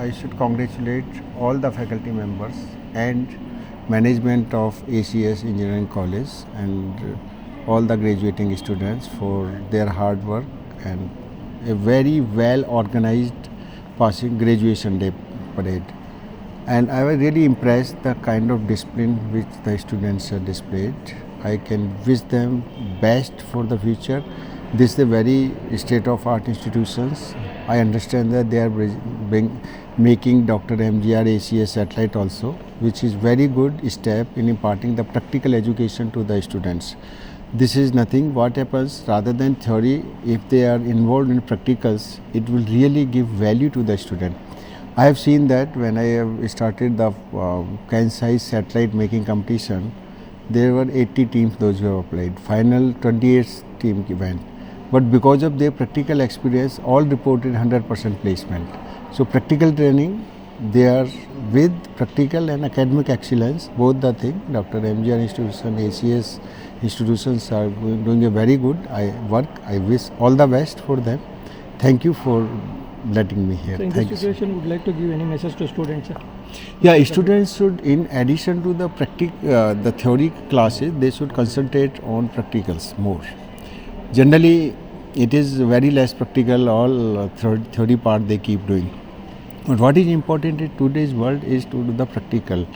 I should congratulate all the faculty members and management of ACS Engineering College and all the graduating students for their hard work and a very well organized passing graduation day parade. And I was really impressed the kind of discipline which the students displayed. I can wish them best for the future. This is a very state-of-art institutions. I understand that they are making Dr. MGR ACS satellite also, which is very good step in imparting the practical education to the students. This is nothing what happens rather than theory. If they are involved in practicals, it will really give value to the student. I have seen that when I have started the Kansai satellite making competition, there were 80 teams those who have applied. Final 28 team event. But because of their practical experience, all reported 100% placement. So practical training, they are with practical and academic excellence, both the thing. Dr. MGR institution, ACS institutions are doing a very good work. I wish all the best for them. Thank you for letting me here. So in this situation, would like to give any message to students? Yeah, students should, in addition to the theory classes, they should concentrate on practicals more. Generally, it is very less practical, all theory part they keep doing. But what is important in today's world is to do the practical,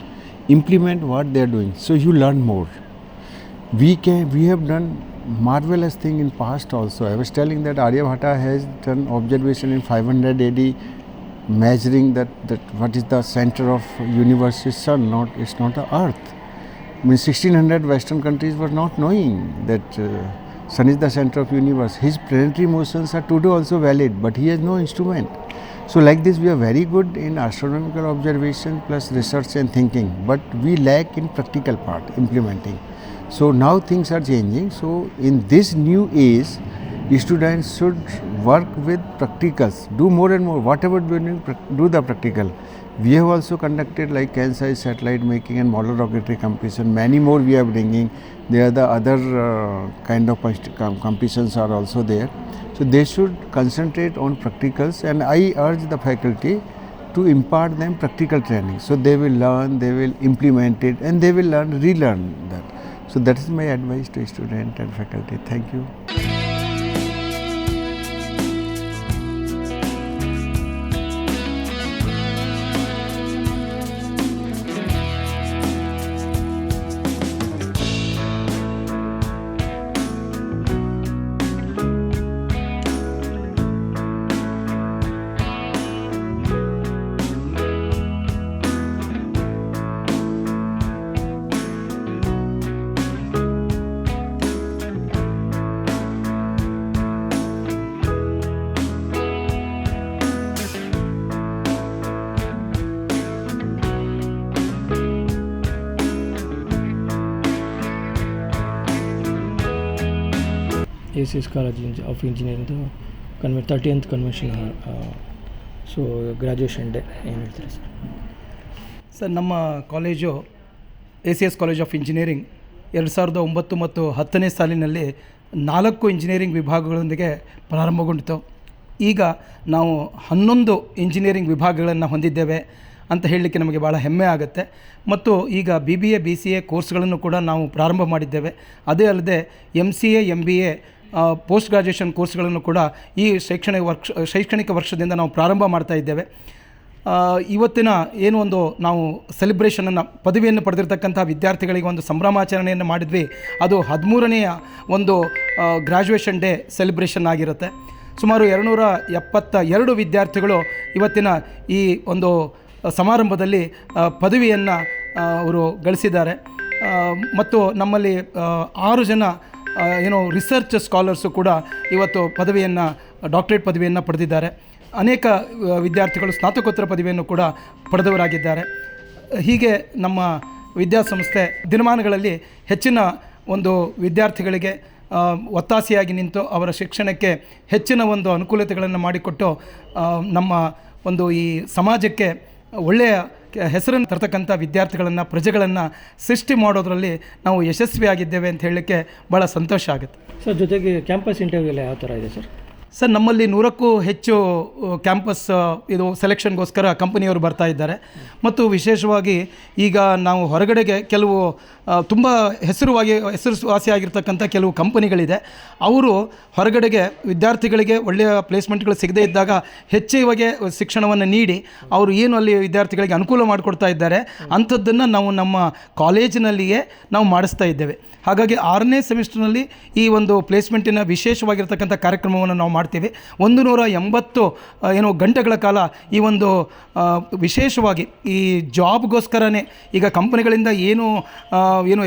implement what they are doing, so you learn more. We have done marvelous thing in past also. I was telling that Aryabhata has done observation in 500 AD, measuring that what is the center of universe is sun, it's not the earth. I mean 1600 Western countries were not knowing that sun is the center of universe. His planetary motions are today also valid, but he has no instrument. So like this, we are very good in astronomical observation plus research and thinking, but we lack in practical part, implementing. So now things are changing. So in this new age, students should work with practicals, do more and more, whatever we do the practical. We have also conducted like Kansai satellite making and model rocketry competition, many more we are bringing. There are the other kind of competitions are also there. So they should concentrate on practicals, and I urge the faculty to impart them practical training. So they will learn, they will implement it, and they will relearn that. So that is my advice to student and faculty. Thank you. ACS College of Engineering 30th convention so graduation day ಏನು ಹೇಳ್ತೀರಾ sir? ನಮ್ಮ college ACS college of engineering 2009 ಮತ್ತು 10ನೇ ಸಾಲಿನಲ್ಲಿ 4 engineering ವಿಭಾಗಗಳೊಂದಿಗೆ ಪ್ರಾರಂಭಗೊಂಡಿತು. ಈಗ ನಾವು 11 engineering ವಿಭಾಗಗಳನ್ನು ಹೊಂದಿದ್ದೇವೆ ಅಂತ ಹೇಳಲಿಕ್ಕೆ ನಮಗೆ ಭಾಳ ಹೆಮ್ಮೆ ಆಗುತ್ತೆ. ಮತ್ತು ಈಗ BBA BCA ಕೋರ್ಸ್ಗಳನ್ನು ಕೂಡ ನಾವು ಪ್ರಾರಂಭ ಮಾಡಿದ್ದೇವೆ. ಅದೇ ಅಲ್ಲದೆ MCA MBA ಪೋಸ್ಟ್ ಗ್ರ್ಯಾಜುಯೇಷನ್ ಕೋರ್ಸ್ಗಳನ್ನು ಕೂಡ ಈ ಶೈಕ್ಷಣಿಕ ವರ್ಷದಿಂದ ನಾವು ಪ್ರಾರಂಭ ಮಾಡ್ತಾ ಇದ್ದೇವೆ. ಇವತ್ತಿನ ಏನು ಒಂದು ನಾವು ಸೆಲೆಬ್ರೇಷನನ್ನು, ಪದವಿಯನ್ನು ಪಡೆದಿರ್ತಕ್ಕಂಥ ವಿದ್ಯಾರ್ಥಿಗಳಿಗೆ ಒಂದು ಸಂಭ್ರಮಾಚರಣೆಯನ್ನು ಮಾಡಿದ್ವಿ. ಅದು 13ನೆಯ ಒಂದು ಗ್ರ್ಯಾಜುಯೇಷನ್ ಡೇ ಸೆಲೆಬ್ರೇಷನ್ ಆಗಿರುತ್ತೆ. ಸುಮಾರು 272 ವಿದ್ಯಾರ್ಥಿಗಳು ಇವತ್ತಿನ ಈ ಒಂದು ಸಮಾರಂಭದಲ್ಲಿ ಪದವಿಯನ್ನು ಅವರು ಗಳಿಸಿದ್ದಾರೆ. ಮತ್ತು ನಮ್ಮಲ್ಲಿ 6 ಜನ ರಿಸರ್ಚ್ ಸ್ಕಾಲರ್ಸು ಕೂಡ ಇವತ್ತು ಡಾಕ್ಟರೇಟ್ ಪದವಿಯನ್ನು ಪಡೆದಿದ್ದಾರೆ. ಅನೇಕ ವಿದ್ಯಾರ್ಥಿಗಳು ಸ್ನಾತಕೋತ್ತರ ಪದವಿಯನ್ನು ಕೂಡ ಪಡೆದವರಾಗಿದ್ದಾರೆ. ಹೀಗೆ ನಮ್ಮ ವಿದ್ಯಾಸಂಸ್ಥೆ ದಿನಮಾನಗಳಲ್ಲಿ ಹೆಚ್ಚಿನ ಒಂದು ವಿದ್ಯಾರ್ಥಿಗಳಿಗೆ ಒತ್ತಾಸೆಯಾಗಿ ನಿಂತು ಅವರ ಶಿಕ್ಷಣಕ್ಕೆ ಹೆಚ್ಚಿನ ಒಂದು ಅನುಕೂಲತೆಗಳನ್ನು ಮಾಡಿಕೊಟ್ಟು ನಮ್ಮ ಒಂದು ಈ ಸಮಾಜಕ್ಕೆ ಒಳ್ಳೆಯ ಹೆಸರನ್ನು ತರ್ತಕ್ಕಂಥ ವಿದ್ಯಾರ್ಥಿಗಳನ್ನು, ಪ್ರಜೆಗಳನ್ನು ಸೃಷ್ಟಿ ಮಾಡೋದರಲ್ಲಿ ನಾವು ಯಶಸ್ವಿಯಾಗಿದ್ದೇವೆ ಅಂತ ಹೇಳಲಿಕ್ಕೆ ಭಾಳ ಸಂತೋಷ ಆಗುತ್ತೆ. ಸರ್, ಜೊತೆಗೆ ಕ್ಯಾಂಪಸ್ ಇಂಟರ್ವ್ಯೂ ಎಲ್ಲ ಯಾವ ಥರ ಇದೆ ಸರ್? ಸರ್ ನಮ್ಮಲ್ಲಿ 100ಕ್ಕೂ ಹೆಚ್ಚು ಕ್ಯಾಂಪಸ್ ಇದು ಸೆಲೆಕ್ಷನ್ಗೋಸ್ಕರ ಕಂಪನಿಯವರು ಬರ್ತಾ ಇದ್ದಾರೆ. ಮತ್ತು ವಿಶೇಷವಾಗಿ ಈಗ ನಾವು ಹೊರಗಡೆಗೆ ಕೆಲವು ತುಂಬ ಹೆಸರುವಾಸಿಯಾಗಿರ್ತಕ್ಕಂಥ ಕೆಲವು ಕಂಪನಿಗಳಿದೆ. ಅವರು ಹೊರಗಡೆಗೆ ವಿದ್ಯಾರ್ಥಿಗಳಿಗೆ ಒಳ್ಳೆಯ ಪ್ಲೇಸ್ಮೆಂಟ್ಗಳು ಸಿಗದೇ ಇದ್ದಾಗ ಹೆಚ್ಚಿಗೆ ಶಿಕ್ಷಣವನ್ನು ನೀಡಿ ಅವರು ಏನು ಅಲ್ಲಿ ವಿದ್ಯಾರ್ಥಿಗಳಿಗೆ ಅನುಕೂಲ ಮಾಡಿಕೊಡ್ತಾ ಇದ್ದಾರೆ ಅಂಥದ್ದನ್ನು ನಾವು ನಮ್ಮ ಕಾಲೇಜಿನಲ್ಲಿಯೇ ನಾವು ಮಾಡಿಸ್ತಾ ಇದ್ದೇವೆ. ಹಾಗಾಗಿ 6ನೇ ಸೆಮಿಸ್ಟರ್ನಲ್ಲಿ ಈ ಒಂದು ಪ್ಲೇಸ್ಮೆಂಟಿನ ವಿಶೇಷವಾಗಿರ್ತಕ್ಕಂಥ ಕಾರ್ಯಕ್ರಮವನ್ನು ನಾವು ಮಾಡ್ತೀವಿ. 180 ಗಂಟೆಗಳ ಕಾಲ ಈ ಒಂದು ವಿಶೇಷವಾಗಿ ಈ ಜಾಬ್ಗೋಸ್ಕರನೇ ಈಗ ಕಂಪನಿಗಳಿಂದ ಏನು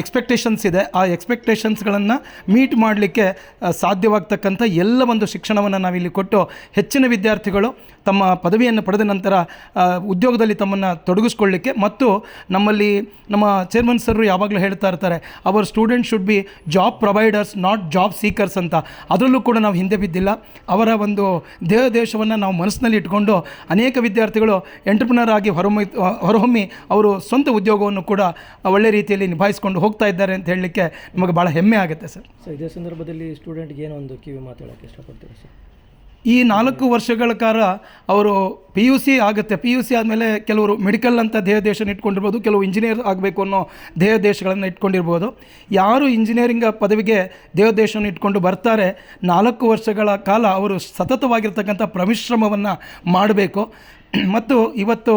ಎಕ್ಸ್ಪೆಕ್ಟೇಷನ್ಸ್ ಇದೆ ಆ ಎಕ್ಸ್ಪೆಕ್ಟೇಷನ್ಸ್ಗಳನ್ನು ಮೀಟ್ ಮಾಡಲಿಕ್ಕೆ ಸಾಧ್ಯವಾಗ್ತಕ್ಕಂಥ ಎಲ್ಲ ಒಂದು ಶಿಕ್ಷಣವನ್ನು ನಾವಿಲ್ಲಿ ಕೊಟ್ಟು ಹೆಚ್ಚಿನ ವಿದ್ಯಾರ್ಥಿಗಳು ತಮ್ಮ ಪದವಿಯನ್ನು ಪಡೆದ ನಂತರ ಉದ್ಯೋಗದಲ್ಲಿ ತಮ್ಮನ್ನು ತೊಡಗಿಸ್ಕೊಳ್ಳಿಕ್ಕೆ ಮತ್ತು ನಮ್ಮಲ್ಲಿ ನಮ್ಮ ಚೇರ್ಮನ್ ಸರ್ ಯಾವಾಗಲೂ ಹೇಳ್ತಾ ಇರ್ತಾರೆ, our student should be job providers not job seekers ಅಂತ. ಅದರಲ್ಲೂ ಕೂಡ ನಾವು ಹಿಂದೆ ಬಿದ್ದಿಲ್ಲ. ಅವರ ಒಂದು ದೇಶವನ್ನು ನಾವು ಮನಸ್ಸಿನಲ್ಲಿ ಇಟ್ಕೊಂಡು ಅನೇಕ ವಿದ್ಯಾರ್ಥಿಗಳು ಎಂಟರ್ಪ್ರಿನರ್ ಆಗಿ ಹೊರಹೊಮ್ಮಿ ಅವರು ಸ್ವಂತ ಉದ್ಯೋಗವನ್ನು ಕೂಡ ಒಳ್ಳೆ ರೀತಿಯಲ್ಲಿ ನಿಭಾಯಿಸ್ಕೊಂಡು ಹೋಗ್ತಾ ಇದ್ದಾರೆ ಅಂತ ಹೇಳಲಿಕ್ಕೆ ನಮಗೆ ಭಾಳ ಹೆಮ್ಮೆ ಆಗುತ್ತೆ ಸರ್. ಇದೇ ಸಂದರ್ಭದಲ್ಲಿ ಸ್ಟೂಡೆಂಟ್ಗೆ ಏನೋ ಒಂದು ಕಿವಿ ಮಾತಾಡೋಕ್ಕೆ ಇಷ್ಟಪಡ್ತೀವಿ ಸರ್. ಈ 4 ವರ್ಷಗಳ ಕಾಲ ಅವರು PUC ಆಗುತ್ತೆ. PUC ಆದಮೇಲೆ ಕೆಲವರು ಮೆಡಿಕಲ್ ಅಂತ ದೇಶನ ಇಟ್ಕೊಂಡಿರ್ಬೋದು, ಕೆಲವು ಇಂಜಿನಿಯರ್ ಆಗಬೇಕು ಅನ್ನೋ ದೇಶಗಳನ್ನು ಇಟ್ಕೊಂಡಿರ್ಬೋದು. ಯಾರು ಇಂಜಿನಿಯರಿಂಗ್ ಪದವಿಗೆ ದೇಶವನ್ನು ಇಟ್ಕೊಂಡು ಬರ್ತಾರೆ 4 ವರ್ಷಗಳ ಕಾಲ ಅವರು ಸತತವಾಗಿರ್ತಕ್ಕಂಥ ಪರಿಶ್ರಮವನ್ನು ಮಾಡಬೇಕು. ಮತ್ತು ಇವತ್ತು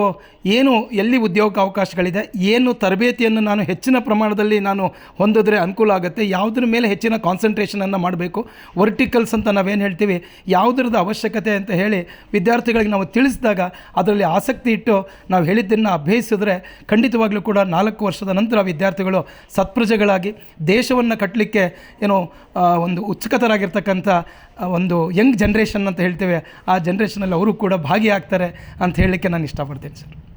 ಏನು ಎಲ್ಲಿ ಉದ್ಯೋಗ ಅವಕಾಶಗಳಿದೆ, ಏನು ತರಬೇತಿಯನ್ನು ನಾನು ಹೆಚ್ಚಿನ ಪ್ರಮಾಣದಲ್ಲಿ ನಾನು ಹೊಂದಿದ್ರೆ ಅನುಕೂಲ ಆಗುತ್ತೆ, ಯಾವುದ್ರ ಮೇಲೆ ಹೆಚ್ಚಿನ ಕಾನ್ಸಂಟ್ರೇಷನನ್ನು ಮಾಡಬೇಕು, ವರ್ಟಿಕಲ್ಸ್ ಅಂತ ನಾವೇನು ಹೇಳ್ತೀವಿ, ಯಾವುದ್ರದ್ದು ಅವಶ್ಯಕತೆ ಅಂತ ಹೇಳಿ ವಿದ್ಯಾರ್ಥಿಗಳಿಗೆ ನಾವು ತಿಳಿಸಿದಾಗ ಅದರಲ್ಲಿ ಆಸಕ್ತಿ ಇಟ್ಟು ನಾವು ಹೇಳಿದ್ದನ್ನು ಅಭ್ಯಸಿಸಿದ್ರೆ ಖಂಡಿತವಾಗ್ಲೂ ಕೂಡ 4 ವರ್ಷದ ನಂತರ ವಿದ್ಯಾರ್ಥಿಗಳು ಸತ್ಪ್ರಜೆಗಳಾಗಿ ದೇಶವನ್ನು ಕಟ್ಟಲಿಕ್ಕೆ ಒಂದು ಉತ್ಸುಕತರಾಗಿರ್ತಕ್ಕಂಥ ಒಂದು ಯಂಗ್ ಜನ್ರೇಷನ್ ಅಂತ ಹೇಳ್ತೇವೆ, ಆ ಜನ್ರೇಷನಲ್ಲಿ ಅವರು ಕೂಡ ಭಾಗಿಯಾಗ್ತಾರೆ ಅಂತ ಹೇಳಲಿಕ್ಕೆ ನಾನು ಇಷ್ಟಪಡ್ತೇನೆ ಸರ್.